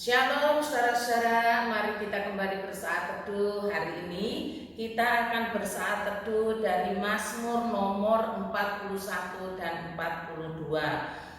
Shalom saudara-saudara, mari kita kembali bersaat teduh. Hari ini kita akan bersaat teduh dari Mazmur nomor 41 dan 42.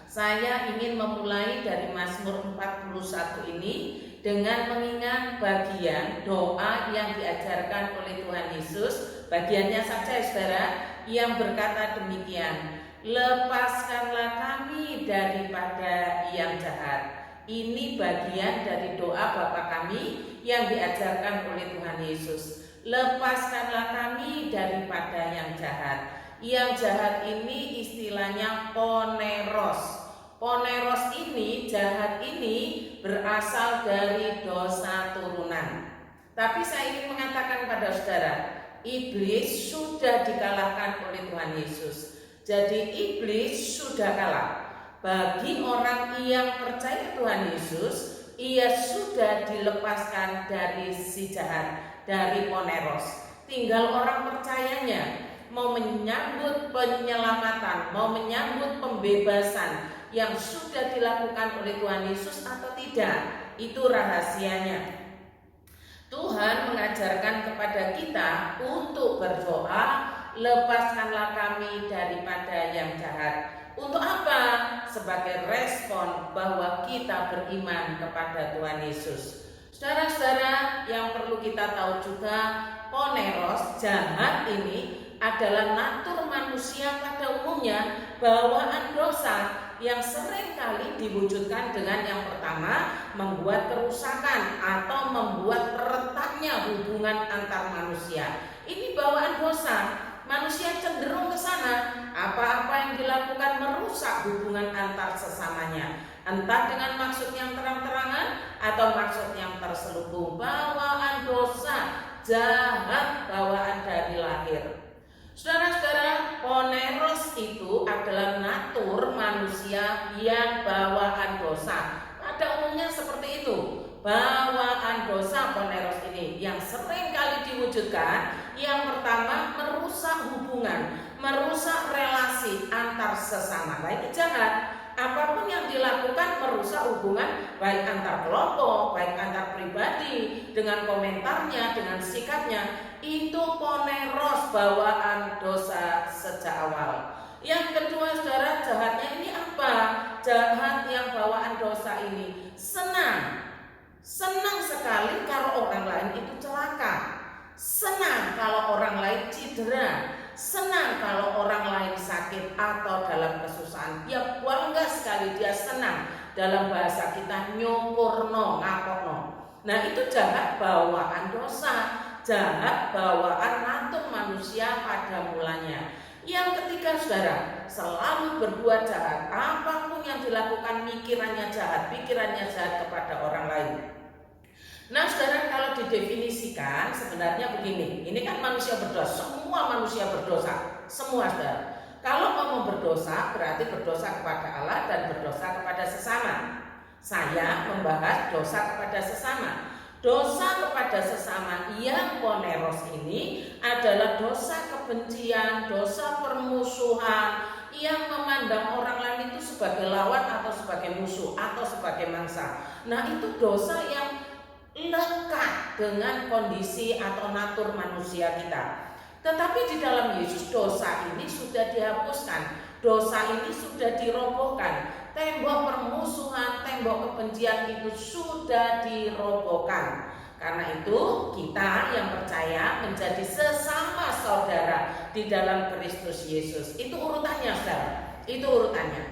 Saya ingin memulai dari Mazmur 41 ini dengan mengingat bagian doa yang diajarkan oleh Tuhan Yesus. Bagiannya saja saudara, yang berkata demikian: lepaskanlah kami daripada yang jahat. Ini bagian dari doa Bapa kami yang diajarkan oleh Tuhan Yesus. Lepaskanlah kami daripada yang jahat. Yang jahat ini istilahnya poneros. Poneros ini, jahat ini berasal dari dosa turunan. Tapi saya ingin mengatakan pada saudara, iblis sudah dikalahkan oleh Tuhan Yesus. Jadi iblis sudah kalah. Bagi orang yang percaya Tuhan Yesus, ia sudah dilepaskan dari si jahat, dari poneros. Tinggal orang percayanya mau menyambut penyelamatan, mau menyambut pembebasan yang sudah dilakukan oleh Tuhan Yesus atau tidak. Itu rahasianya. Tuhan mengajarkan kepada kita untuk berdoa, lepaskanlah kami daripada yang jahat. Untuk apa? Sebagai respon bahwa kita beriman kepada Tuhan Yesus. Saudara-saudara, yang perlu kita tahu juga, poneros, jahat ini adalah natur manusia pada umumnya, bawaan dosa yang seringkali diwujudkan dengan yang pertama, membuat kerusakan atau membuat retaknya hubungan antar manusia. Ini bawaan dosa. Manusia cenderung ke sana. Apa-apa yang dilakukan merusak hubungan antar sesamanya, entah dengan maksud yang terang-terangan atau maksud yang terselubung. Bawaan dosa, jahat, bawaan dari lahir. Saudara-saudara, poneros itu adalah natur manusia yang bawaan dosa. Pada umumnya seperti itu. Bawaan dosa poneros ini yang sering kali diwujudkan. Yang pertama, merusak hubungan, merusak relasi antar sesama. Nah, ini jahat. Apapun yang dilakukan merusak hubungan baik antar kelompok, baik antar pribadi, dengan komentarnya, dengan sikapnya. Itu poneros, bawaan dosa sejak awal. Yang kedua, saudara, jahatnya ini apa? Jahat yang bawaan dosa ini senang sekali kalau orang lain itu celaka. Senang kalau orang lain cedera, senang kalau orang lain sakit atau dalam kesusahan. Dia bangga sekali, dia senang. Dalam bahasa kita nyukurno, ngakokno. Nah, itu jahat bawaan dosa, jahat bawaan natur manusia pada mulanya. Yang ketiga, saudara, selalu berbuat jahat. Apapun yang dilakukan pikirannya jahat kepada orang lain. Nah, saudara, kalau didefinisikan sebenarnya begini. Ini kan manusia berdosa, semua manusia berdosa, semua, saudara. Kalau mau berdosa berarti berdosa kepada Allah dan berdosa kepada sesama. Saya membahas dosa kepada sesama. Dosa kepada sesama yang poneros ini adalah dosa kebencian, dosa permusuhan, yang memandang orang lain itu sebagai lawan atau sebagai musuh atau sebagai mangsa. Nah, itu dosa yang lekat dengan kondisi atau natur manusia kita. Tetapi di dalam Yesus dosa ini sudah dihapuskan, dosa ini sudah dirobohkan. Tembok permusuhan, tembok kebencian itu sudah dirobohkan. Karena itu kita yang percaya menjadi sesama saudara di dalam Kristus Yesus. Itu urutannya, saudara. Itu urutannya.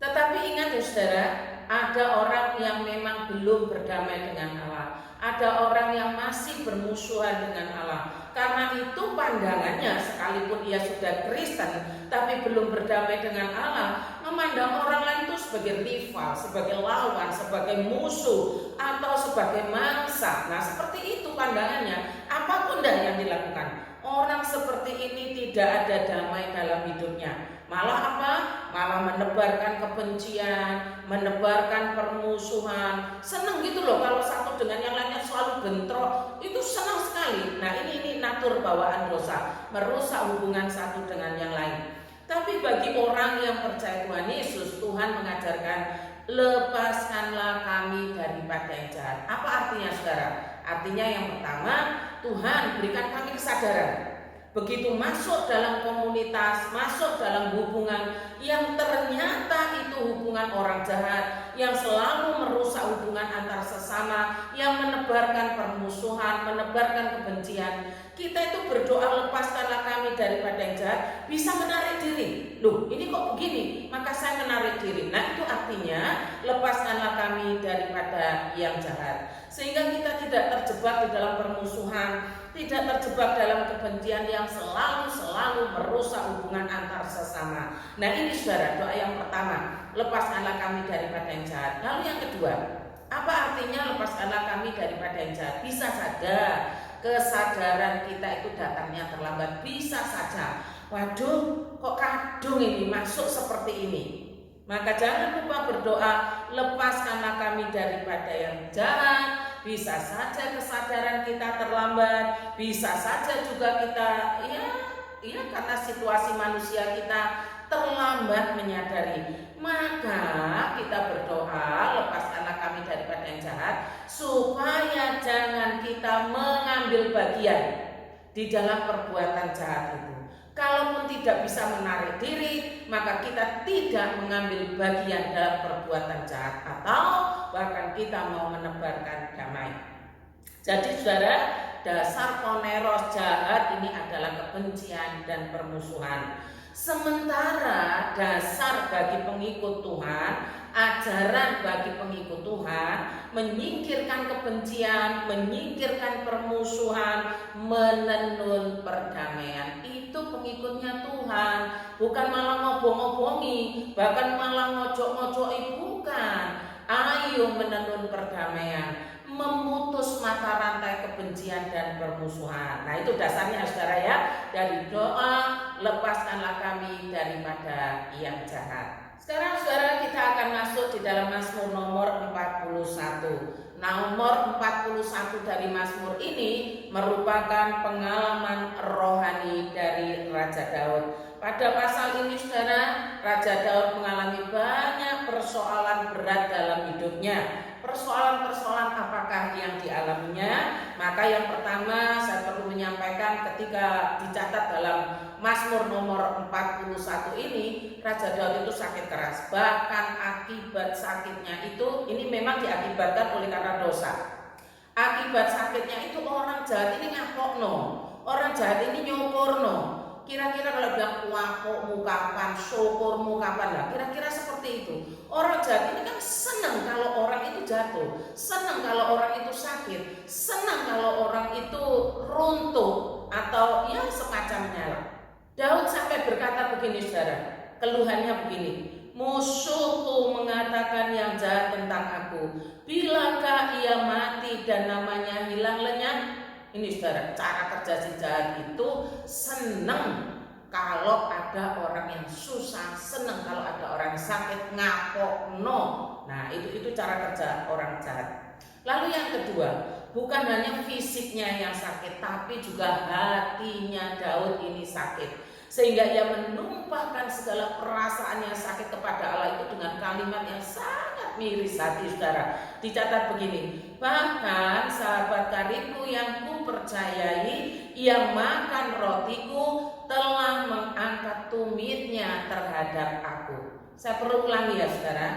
Tetapi ingat ya, saudara, ada orang yang memang belum berdamai dengan Allah. Ada orang yang masih bermusuhan dengan Allah. Karena itu pandangannya, sekalipun ia sudah Kristen tapi belum berdamai dengan Allah, memandang orang lain itu sebagai rival, sebagai lawan, sebagai musuh, atau sebagai mangsa. Nah, seperti itu pandangannya. Apapun dah yang dilakukan, orang seperti ini tidak ada damai dalam hidupnya. Malah apa? Malah menebarkan kebencian, menebarkan permusuhan. Senang gitu loh kalau satu dengan yang lainnya selalu bentrok. Itu senang sekali. Nah, ini natur bawaan dosa, merusak hubungan satu dengan yang lain. Tapi bagi orang yang percaya Tuhan Yesus, Tuhan mengajarkan, lepaskanlah kami daripada yang jahat. Apa artinya saudara? Artinya yang pertama, Tuhan berikan kami kesadaran. Begitu masuk dalam komunitas, masuk dalam hubungan yang ternyata itu hubungan orang jahat, yang selalu merusak hubungan antar sesama, yang menebarkan permusuhan, menebarkan kebencian, kita itu berdoa, lepaskanlah kami daripada yang jahat, bisa menarik diri. Loh, ini kok begini? Maka saya menarik diri. Nah, itu artinya lepaskanlah kami daripada yang jahat, sehingga kita tidak terjebak di dalam permusuhan, tidak terjebak dalam kebencian yang selalu merusak hubungan antar sesama. Nah, ini saudara, doa yang pertama, lepaskanlah kami daripada yang jahat. Lalu yang kedua, apa artinya lepaskanlah kami daripada yang jahat? Bisa saja kesadaran kita itu datangnya terlambat. Bisa saja, waduh, kok kadung ini masuk seperti ini. Maka jangan lupa berdoa, lepaskanlah kami daripada yang jahat. Bisa saja kesadaran kita terlambat, bisa saja juga kita karena situasi manusia kita terlambat menyadari. Maka kita berdoa, lepaskanlah kami daripada yang jahat, supaya jangan kita mengambil bagian di dalam perbuatan jahat itu. Kalaupun tidak bisa menarik diri, maka kita tidak mengambil bagian dalam perbuatan jahat, atau bahkan kita mau menebarkan damai. Jadi saudara, dasar poneros jahat ini adalah kebencian dan permusuhan. Sementara dasar bagi pengikut Tuhan, ajaran bagi pengikut Tuhan, menyingkirkan kebencian, menyingkirkan permusuhan, menenun perdamaian. Itu pengikutnya Tuhan, bukan malah ngobong-ngobongi, bahkan malah ngojok-ngojoki, bukan. Ayo menenun perdamaian, memutus mata rantai kebencian dan permusuhan. Nah, itu dasarnya saudara ya, dari doa, lepaskanlah kami daripada yang jahat. Sekarang saudara, kita akan masuk di dalam Mazmur nomor 41. Nomor 41 dari Mazmur ini merupakan pengalaman rohani dari Raja Daud. Pada pasal ini saudara, Raja Daud mengalami banyak persoalan berat dalam hidupnya. Persoalan-persoalan apakah yang dialaminya? Maka yang pertama saya perlu menyampaikan, ketika dicatat dalam Mazmur nomor 41 ini, Raja Daud itu sakit keras. Bahkan akibat sakitnya itu, ini memang diakibatkan oleh karena dosa. Akibat sakitnya itu orang jahat ini ngapokno, orang jahat ini nyoporno. Kira-kira kalau bilang wapokmu kapan, syukurmu kapan, lah kira-kira seperti itu. Orang jahat ini kan senang kalau orang itu jatuh, senang kalau orang itu sakit, senang kalau orang itu runtuh atau yang semacamnya lah. Daud sampai berkata begini saudara, keluhannya begini, musuhku mengatakan yang jahat tentang aku, bilakah ia mati dan namanya hilang lenyap? Ini saudara, cara kerja si jahat itu senang kalau ada orang yang susah, senang kalau ada orang sakit, ngapokno. Nah, itu cara kerja orang jahat. Lalu yang kedua, bukan hanya fisiknya yang sakit, tapi juga hatinya Daud ini sakit, sehingga ia menumpahkan segala perasaan yang sakit kepada Allah itu dengan kalimat yang sangat miris hati saudara. Dicatat begini, bahkan sahabat karibku yang ku percayai, yang makan rotiku, telah mengangkat tumitnya terhadap aku. Saya perlu ulangi ya saudara.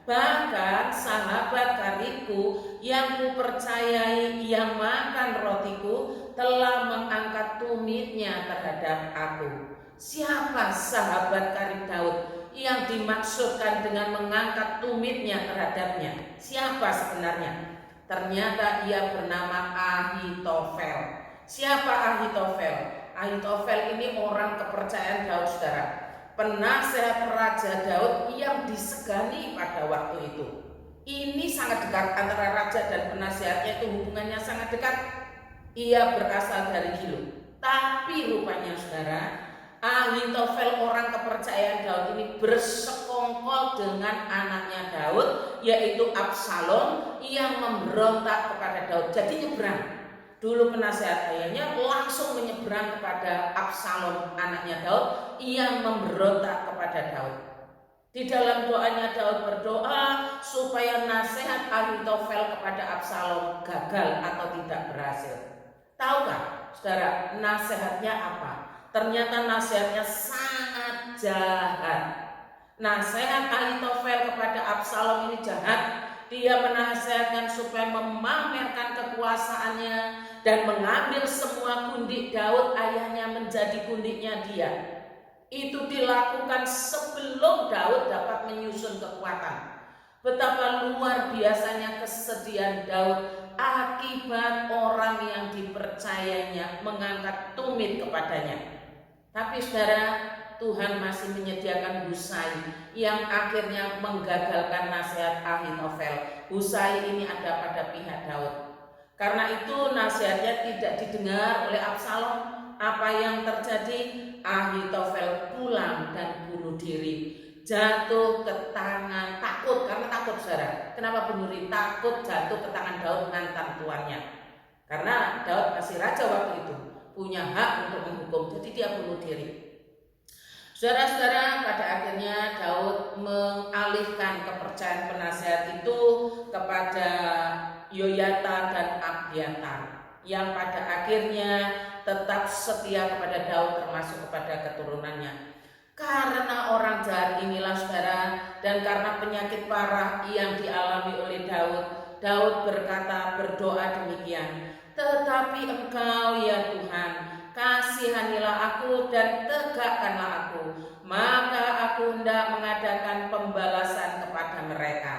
Bahkan sahabat karibku yang ku percayai, yang makan rotiku, telah mengangkat tumitnya terhadap aku. Siapa sahabat karib Daud yang dimaksudkan dengan mengangkat tumitnya terhadapnya? Siapa sebenarnya? Ternyata ia bernama Ahitofel. Siapa Ahitofel? Ahitofel ini orang kepercayaan Daud saudara, penasehat Raja Daud yang disegani pada waktu itu. Ini sangat dekat antara raja dan penasehatnya, itu hubungannya sangat dekat. Ia berasal dari Gilo. Tapi rupanya saudara, Ahitofel orang kepercayaan Daud ini bersekongkol dengan anaknya Daud, yaitu Absalom, yang memberontak kepada Daud. Jadi nyebrang. Dulu penasehat ayahnya langsung menyeberang kepada Absalom, anaknya Daud, yang memberontak kepada Daud. Di dalam doanya Daud berdoa supaya nasihat Ahitofel kepada Absalom gagal atau tidak berhasil. Tahukah saudara nasihatnya apa? Ternyata nasihatnya sangat jahat. Nasihat Ahitofel kepada Absalom ini jahat. Dia menasihatkan supaya memamerkan kekuasaannya dan mengambil semua gundik Daud ayahnya menjadi gundiknya dia. Itu dilakukan sebelum Daud dapat menyusun kekuatan. Betapa luar biasanya kesedihan Daud akibat orang yang dipercayanya mengangkat tumit kepadanya. Tapi saudara, Tuhan masih menyediakan Husai yang akhirnya menggagalkan nasihat Ahitofel. Husai ini ada pada pihak Daud. Karena itu nasihatnya tidak didengar oleh Absalom. Apa yang terjadi? Ahitofel pulang dan bunuh diri, jatuh ke tangan, takut, karena takut saudara. Kenapa bunuh diri? Takut jatuh ke tangan Daud mantan tuannya. Karena Daud masih raja waktu itu, punya hak untuk menghukum, jadi dia bunuh diri. Saudara-saudara, pada akhirnya Daud mengalihkan kepercayaan penasihat itu kepada Yoyata dan Abiatar, yang pada akhirnya tetap setia kepada Daud termasuk kepada keturunannya. Karena orang jahat inilah saudara, dan karena penyakit parah yang dialami oleh Daud, Daud berdoa demikian, tetapi Engkau ya Tuhan, kasihanilah aku dan tegakkanlah aku, maka aku hendak mengadakan pembalasan kepada mereka.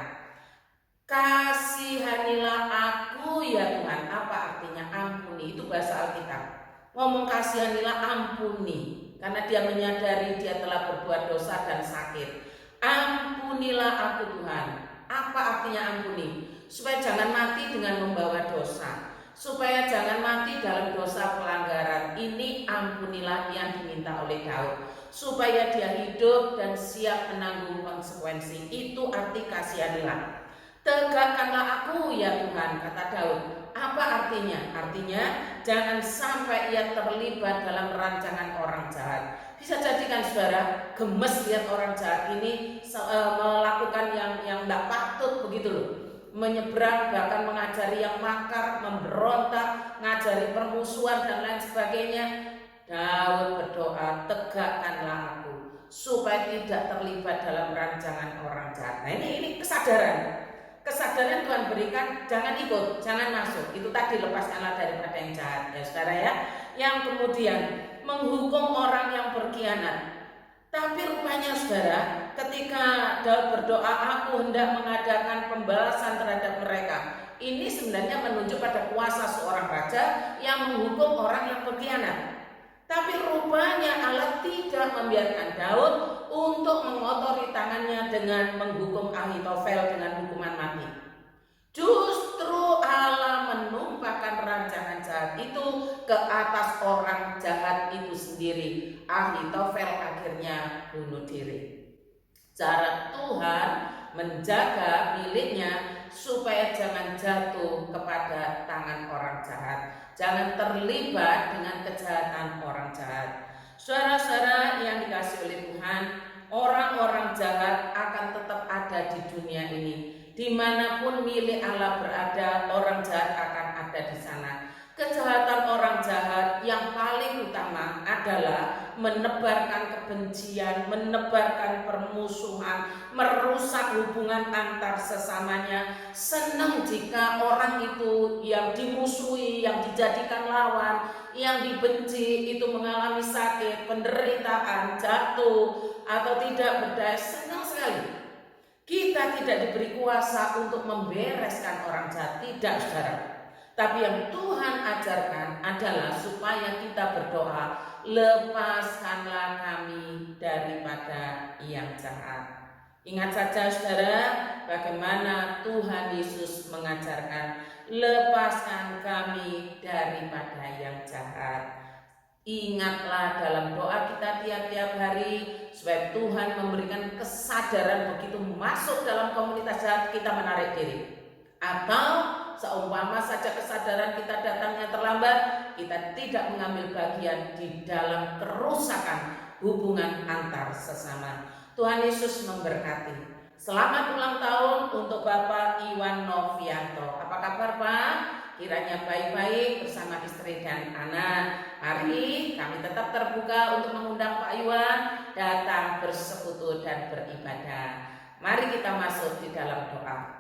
Kasihanilah aku ya Tuhan, apa artinya ampuni? Itu bahasa Alkitab. Ngomong kasihanilah, ampuni, karena dia menyadari dia telah berbuat dosa dan sakit. Ampunilah aku Tuhan. Apa artinya ampuni? Supaya jangan mati dengan membawa dosa, supaya jangan mati dalam dosa pelanggaran. Ini ampunilah yang diminta oleh Daud, supaya dia hidup dan siap menanggung konsekuensi. Itu arti kasihanilah. Tegakkanlah aku ya Tuhan, kata Daud. Apa artinya? Artinya jangan sampai ia terlibat dalam rancangan orang jahat. Bisa jadikan saudara gemes lihat orang jahat ini melakukan yang tidak patut begitu loh. Menyeberang, bahkan mengajari yang makar, memberontak, ngajari permusuhan dan lain sebagainya. Daud berdoa, tegakkanlah aku supaya tidak terlibat dalam rancangan orang jahat. Nah ini kesadaran. Kesadaran Tuhan berikan, jangan ikut, jangan masuk. Itu tadi, lepaskanlah daripada yang jahat ya saudara ya. Yang kemudian menghukum orang yang berkhianat. Tapi rupanya saudara, ketika Daud berdoa, aku hendak mengadakan pembalasan terhadap mereka, ini sebenarnya menunjuk pada kuasa seorang raja yang menghukum orang yang berkhianat. Tapi rupanya Allah tidak membiarkan Daud untuk mengotori tangannya dengan menghukum Ahitofel dengan hukuman mati. Justru Allah menumpahkan rancangan jahat itu ke atas orang jahat itu sendiri. Ahitofel akhirnya bunuh diri. Cara Tuhan menjaga miliknya supaya jangan jatuh kepada tangan orang jahat, jangan terlibat dengan kejahatan orang jahat. Saudara-saudara yang dikasihi oleh Tuhan, orang-orang jahat akan tetap ada di dunia ini. Dimanapun milik Allah berada, orang jahat akan ada di sana. Kejahatan orang jahat yang paling utama adalah menebarkan kebencian, menebarkan permusuhan, merusak hubungan antar sesamanya. Senang jika orang itu yang dimusuhi, yang dijadikan lawan, yang dibenci itu mengalami sakit, penderitaan, jatuh atau tidak berdaya. Senang sekali. Kita tidak diberi kuasa untuk membereskan orang jahat, tidak saudara. Tapi yang Tuhan ajarkan adalah supaya kita berdoa, lepaskanlah kami daripada yang jahat. Ingat saja saudara, bagaimana Tuhan Yesus mengajarkan, lepaskan kami daripada yang jahat. Ingatlah dalam doa kita tiap-tiap hari, supaya Tuhan memberikan kesadaran begitu masuk dalam komunitas jahat kita menarik diri. Atau seumpama saja kesadaran kita datangnya terlambat, kita tidak mengambil bagian di dalam kerusakan hubungan antar sesama. Tuhan Yesus memberkati. Selamat ulang tahun untuk Bapak Iwan Novianto. Apa kabar Pak? Kiranya baik-baik bersama istri dan anak. Mari kami tetap terbuka untuk mengundang Pak Iwan datang bersekutu dan beribadah. Mari kita masuk di dalam doa.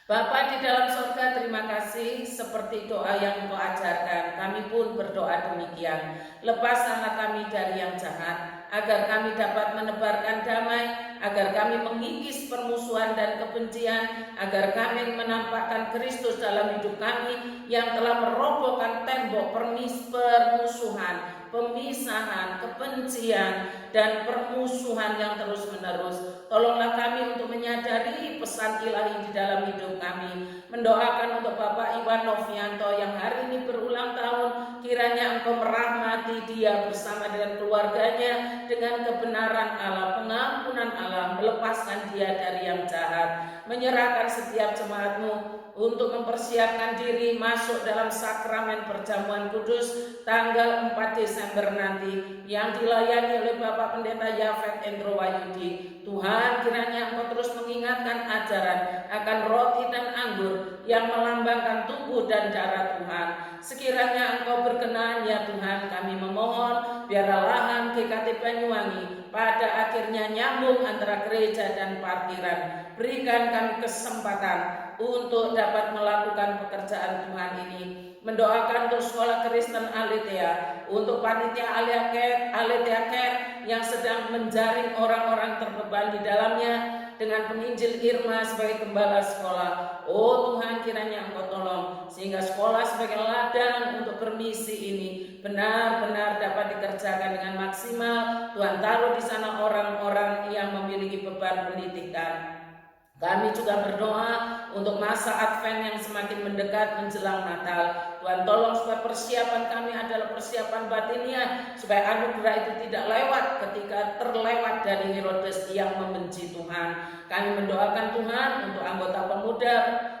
Bapa di dalam surga, terima kasih seperti doa yang Engkau ajarkan. Kami pun berdoa demikian. Lepaskanlah kami dari yang jahat, agar kami dapat menebarkan damai, agar kami mengikis permusuhan dan kebencian, agar kami menampakkan Kristus dalam hidup kami yang telah merobohkan tembok permusuhan, pemisahan, kebencian, dan permusuhan yang terus-menerus. Tolonglah kami untuk menyadari pesan ilahi di dalam hidup kami. Mendoakan untuk Bapak Iwan Novianto yang hari ini berulang tahun, kiranya Engkau merahmati dia bersama dengan keluarganya dengan kebenaran Allah, pengampunan Allah, melepaskan dia dari yang jahat, menyerahkan setiap jemaat-Mu untuk mempersiapkan diri masuk dalam sakramen perjamuan kudus tanggal 4 Desember nanti yang dilayani oleh Bapak Pendeta Yafet Endro Wahyudi. Tuhan, kiranya Engkau terus mengingatkan ajaran akan roti dan anggur yang melambangkan tubuh dan darah Tuhan. Sekiranya Engkau berkenan ya Tuhan, kami memohon biarlah lahan GKT Banyuwangi pada akhirnya nyambung antara gereja dan parkiran. Berikan kami kesempatan untuk dapat melakukan pekerjaan Tuhan ini. Mendoakan untuk sekolah Kristen Aletheia, untuk panitia Aletheia Care yang sedang menjaring orang-orang terbeban di dalamnya dengan penginjil Irma sebagai gembala sekolah. Oh Tuhan, kiranya Engkau tolong sehingga sekolah sebagai ladang untuk bermisi ini benar-benar dapat dikerjakan dengan maksimal. Tuhan taruh di sana orang-orang yang memiliki beban pendidikan. Kami juga berdoa untuk masa Advent yang semakin mendekat menjelang Natal. Tuhan tolong supaya persiapan kami adalah persiapan batiniah, supaya anugerah itu tidak lewat ketika terlewat dari Herodes yang membenci Tuhan. Kami mendoakan Tuhan untuk anggota pemuda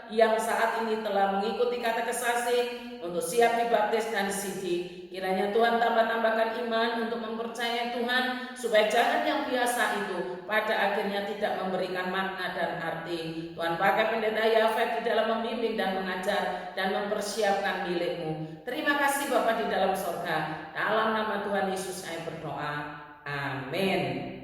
yang saat ini telah mengikuti katekesasi untuk siap dibaptis dan sidi. Kiranya Tuhan tambahkan iman untuk mempercayai Tuhan, supaya jangan yang biasa itu pada akhirnya tidak memberikan makna dan arti. Tuhan pakai Pendeta Yafet di dalam membimbing dan mengajar dan mempersiapkan milik-Mu. Terima kasih Bapa di dalam surga. Dalam nama Tuhan Yesus saya berdoa. Amin.